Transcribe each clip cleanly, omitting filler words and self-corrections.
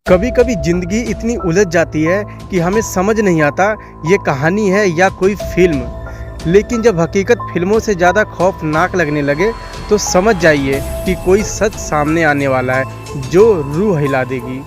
कभी कभी जिंदगी इतनी उलझ जाती है कि हमें समझ नहीं आता ये कहानी है या कोई फिल्म। लेकिन जब हकीकत फिल्मों से ज़्यादा खौफनाक लगने लगे तो समझ जाइए कि कोई सच सामने आने वाला है जो रूह हिला देगी।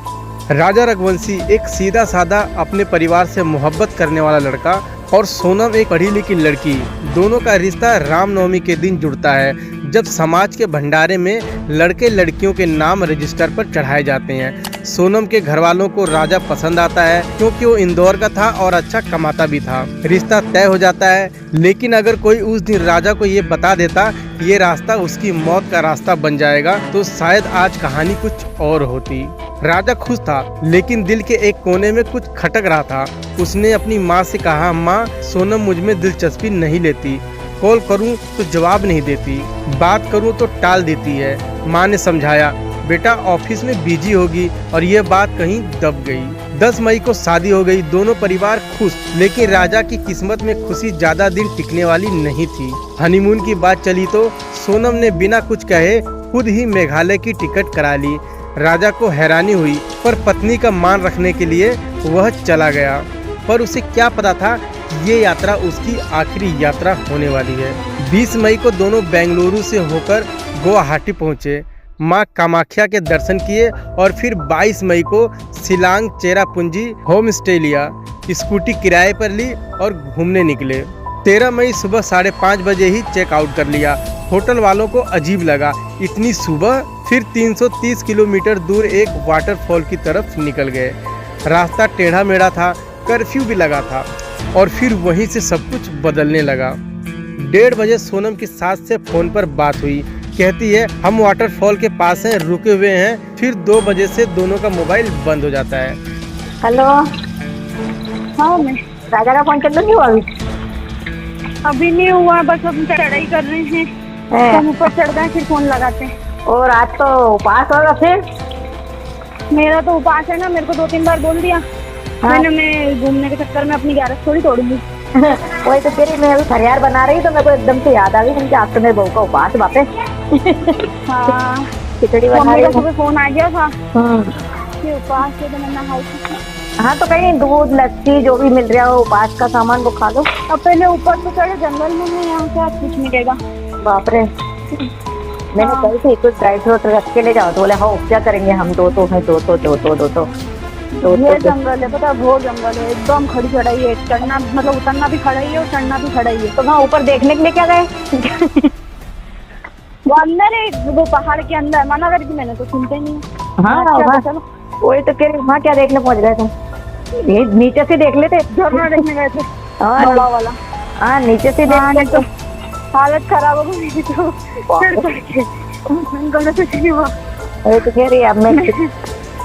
राजा रघुवंशी एक सीधा साधा अपने परिवार से मोहब्बत करने वाला लड़का और सोनम एक पढ़ी लिखी लड़की, दोनों का रिश्ता रामनवमी के दिन जुड़ता है जब समाज के भंडारे में लड़के लड़कियों के नाम रजिस्टर पर चढ़ाए जाते हैं। सोनम के घर वालों को राजा पसंद आता है क्योंकि वो इंदौर का था और अच्छा कमाता भी था। रिश्ता तय हो जाता है, लेकिन अगर कोई उस दिन राजा को ये बता देता कि ये रास्ता उसकी मौत का रास्ता बन जाएगा तो शायद आज कहानी कुछ और होती। राजा खुश था, लेकिन दिल के एक कोने में कुछ खटक रहा था। उसने अपनी माँ से कहा, माँ, सोनम मुझ में दिलचस्पी नहीं लेती, कॉल करूं तो जवाब नहीं देती, बात करूं तो टाल देती है। माँ ने समझाया, बेटा ऑफिस में बिजी होगी, और ये बात कहीं दब गई। 10 मई को शादी हो गई, दोनों परिवार खुश। लेकिन राजा की किस्मत में खुशी ज्यादा दिन टिकने वाली नहीं थी। हनीमून की बात चली तो सोनम ने बिना कुछ कहे खुद ही मेघालय की टिकट करा ली। राजा को हैरानी हुई, पर पत्नी का मान रखने के लिए वह चला गया। पर उसे क्या पता था कि ये यात्रा उसकी आखिरी यात्रा होने वाली है। 20 मई को दोनों बेंगलुरु से होकर गुवाहाटी पहुंचे, मां कामाख्या के दर्शन किए और फिर 22 मई को शिलांग चेरापूंजी होम स्टे लिया, स्कूटी किराए पर ली और घूमने निकले। 13 मई सुबह 5:30 बजे ही चेकआउट कर लिया। होटल वालों को अजीब लगा, इतनी सुबह। फिर 330 किलोमीटर दूर एक वाटरफॉल की तरफ निकल गए। रास्ता टेढ़ा मेढ़ा था, कर्फ्यू भी लगा था, और फिर वहीं से सब कुछ बदलने लगा। 1:30 बजे सोनम की सास से फोन पर बात हुई। कहती है, हम वाटरफॉल के पास हैं, रुके हुए हैं। फिर 2 बजे से दोनों का मोबाइल बंद हो जाता है। हेलो। हाँ, मैं राजा का फोन चल नहीं हुआ अभी नहीं हुआ, बस हम चढ़ाई कर रहे हैं। हम ऊपर चढ़ते हैं फिर फोन लगाते हैं। और आज तो उपास होगा फिर? मेरा तो उपास है ना, मेरे को 2-3 बार बोल दिया। हाँ। मैं घूमने के चक्कर में अपनी 11 थोड़ी तोड़ूंगी। वही तो कह रही, मैं अभी फरियाद बना रही तो मेरे को एकदम से याद आ गई कि आज तो मेरे बहू का उपास बापे। हाँ, खिचड़ी बना मम्मी रही का हूँ। सुबह फोन आ गया था कि उपास है तो मैं नहाई थी। हाँ, तो कहीं दूध लस्सी जो भी मिल रहा हो उपास का सामान वो खा लो। अब पहले ऊपर तो चढ़े, जंगल में है, यहाँ से आज कुछ मिलेगा। बाप रे, मैंने कही थी कुछ ड्राई फ्रूट रख के ले जाओ, तो बोले हाँ क्या करेंगे हम, दो ये जंगल है, पता है, बहुत जंगल है, एकदम खड़ी चढ़ाई है। चढ़ना मतलब उतरना भी खड़ा ही है और चढ़ना भी खड़ा ही है। तो वहाँ ऊपर देखने के लिए क्या गए? वो अंदर है, वो पहाड़ के अंदर। मना करती मैंने तो सुनते नहीं। हाँ, वही तो कह रही, वहाँ क्या देखने पहुँच गए तुम? ये नीचे से देख लेते। झरना देखने गए थे, हाँ, बड़ा वाला। हाँ, नीचे से हाँ, देख तो हालत खराब हो गई थी तो चढ़ के गलत नहीं हुआ। वही तो कह रही अब मैं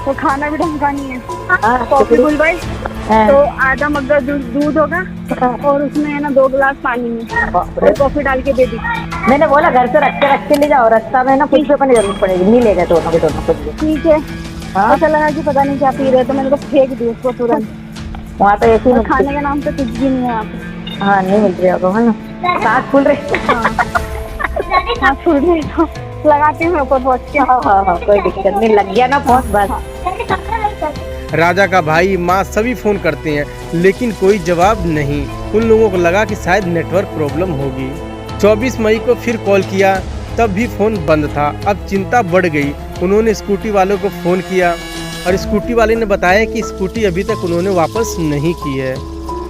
तो खाना भी ढंग का नहीं है। हाँ, कॉफी बुलवाई हाँ। तो आधा मग्गा दूध होगा और उसमें है ना 2 गिलास पानी में और कॉफी डाल के दे दी। मैंने बोला घर से रख के ले जाओ, रास्ता में ना कुछ भी अपनी जरूरत पड़ेगी, नहीं ले गए दोनों कुछ भी। ठीक है। हाँ। ऐसा लगा कि पता नहीं क्या पी रहे, तो मैंने तो फेंक दी उसको तुरंत। वहाँ तो ऐसी और खाने के नाम पे कुछ भी नहीं है यहाँ पे। हाँ, नहीं मिल रही होगा, है ना? सांस फूल रही। हाँ, फूल रही तो लगाती हूँ ऊपर पहुँच के। हाँ, कोई दिक्कत नहीं, लग गया ना फोन बस। राजा का भाई, माँ सभी फोन करते हैं, लेकिन कोई जवाब नहीं। उन लोगों को लगा कि शायद नेटवर्क प्रॉब्लम होगी। 24 मई को फिर कॉल किया, तब भी फोन बंद था। अब चिंता बढ़ गई। उन्होंने स्कूटी वालों को फोन किया और स्कूटी वाले ने बताया कि स्कूटी अभी तक उन्होंने वापस नहीं की है।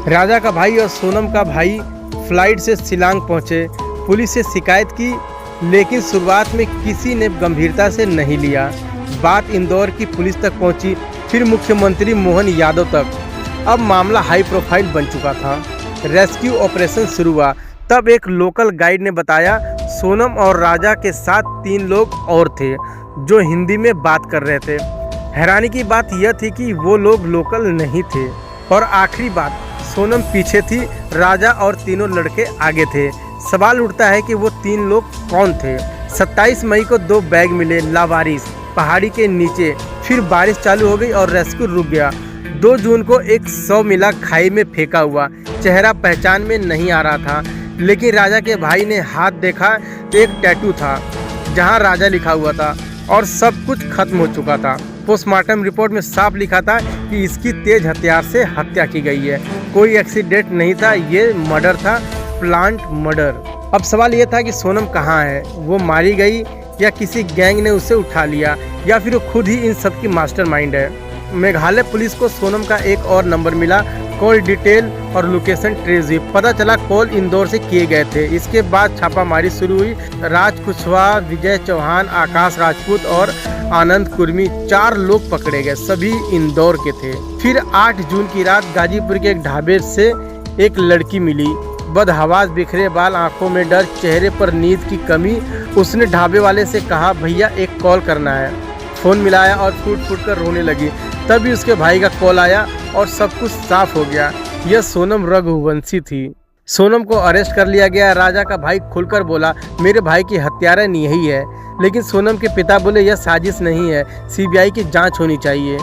राजा का भाई और सोनम का भाई फ्लाइट से शिलांग पहुंचे, पुलिस से शिकायत की, लेकिन शुरुआत में किसी ने गंभीरता से नहीं लिया। बात इंदौर की पुलिस तक पहुंची, फिर मुख्यमंत्री मोहन यादव तक। अब मामला हाई प्रोफाइल बन चुका था। रेस्क्यू ऑपरेशन शुरू हुआ। तब एक लोकल गाइड ने बताया, सोनम और राजा के साथ 3 लोग और थे जो हिंदी में बात कर रहे थे। हैरानी की बात यह थी कि वो लोग लोकल नहीं थे। और आखिरी बात, सोनम पीछे थी, राजा और तीनों लड़के आगे थे। सवाल उठता है कि वो 3 लोग कौन थे। 27 मई को 2 बैग मिले लावारिस पहाड़ी के नीचे। फिर बारिश चालू हो गई और रेस्क्यू रुक गया। 2 जून को एक 100 मिला खाई में फेंका हुआ। चेहरा पहचान में नहीं आ रहा था, लेकिन राजा के भाई ने हाथ देखा तो एक टैटू था जहां राजा लिखा हुआ था और सब कुछ खत्म हो चुका था। पोस्टमार्टम रिपोर्ट में साफ लिखा था कि इसकी तेज हथियार से हत्या की गई है। कोई एक्सीडेंट नहीं था, ये मर्डर था, प्लांट मर्डर। अब सवाल ये था कि सोनम कहाँ है, वो मारी गई या किसी गैंग ने उसे उठा लिया या फिर वो खुद ही इन सब की मास्टरमाइंड है। मेघालय पुलिस को सोनम का एक और नंबर मिला, कॉल डिटेल और लोकेशन ट्रेस हुई। पता चला कॉल इंदौर से किए गए थे। इसके बाद छापामारी शुरू हुई। राज कुशवाहा, विजय चौहान, आकाश राजपूत और आनंद कुर्मी 4 लोग पकड़े गए, सभी इंदौर के थे। फिर 8 जून की रात गाजीपुर के एक ढाबे से एक लड़की मिली, बदहवास, बिखरे बाल, आंखों में डर, चेहरे पर नींद की कमी। उसने ढाबे वाले से कहा, भैया एक कॉल करना है। फ़ोन मिलाया और फूट फूट कर रोने लगी। तभी उसके भाई का कॉल आया और सब कुछ साफ हो गया। यह सोनम रघुवंशी थी। सोनम को अरेस्ट कर लिया गया। राजा का भाई खुलकर बोला, मेरे भाई की हत्यारा यही है। लेकिन सोनम के पिता बोले, यह साजिश नहीं है, सीबीआई की जांच होनी चाहिए।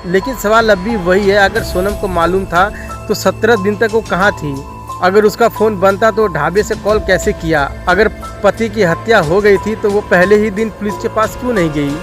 लेकिन सवाल अब भी वही है, अगर सोनम को मालूम था तो 17 दिन तक वो कहाँ थी? अगर उसका फ़ोन बंद था तो ढाबे से कॉल कैसे किया? अगर पति की हत्या हो गई थी तो वो पहले ही दिन पुलिस के पास क्यों नहीं गई?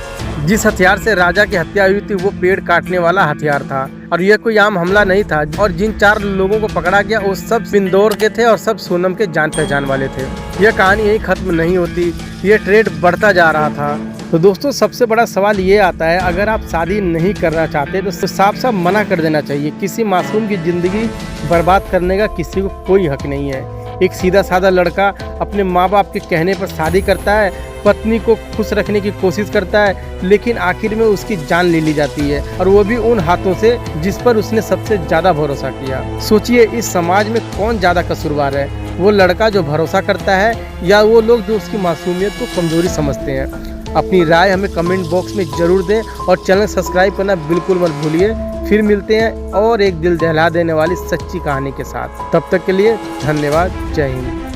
जिस हथियार से राजा की हत्या हुई थी वो पेड़ काटने वाला हथियार था और यह कोई आम हमला नहीं था। और जिन 4 लोगों को पकड़ा गया वो सब इंदौर के थे और सब सोनम के जान पहचान वाले थे। यह कहानी यही खत्म नहीं होती, ये ट्रेड बढ़ता जा रहा था। तो दोस्तों, सबसे बड़ा सवाल ये आता है, अगर आप शादी नहीं करना चाहते तो साफ साफ मना कर देना चाहिए। किसी मासूम की ज़िंदगी बर्बाद करने का किसी को कोई हक नहीं है। एक सीधा साधा लड़का अपने माँ बाप के कहने पर शादी करता है, पत्नी को खुश रखने की कोशिश करता है, लेकिन आखिर में उसकी जान ले ली जाती है, और वो भी उन हाथों से जिस पर उसने सबसे ज़्यादा भरोसा किया। सोचिए, इस समाज में कौन ज़्यादा कसूरवार है, वो लड़का जो भरोसा करता है या वो लोग जो उसकी मासूमियत को कमज़ोरी समझते हैं? अपनी राय हमें कमेंट बॉक्स में ज़रूर दें और चैनल सब्सक्राइब करना बिल्कुल मत भूलिए। फिर मिलते हैं और एक दिल दहला देने वाली सच्ची कहानी के साथ। तब तक के लिए धन्यवाद। जय हिंद।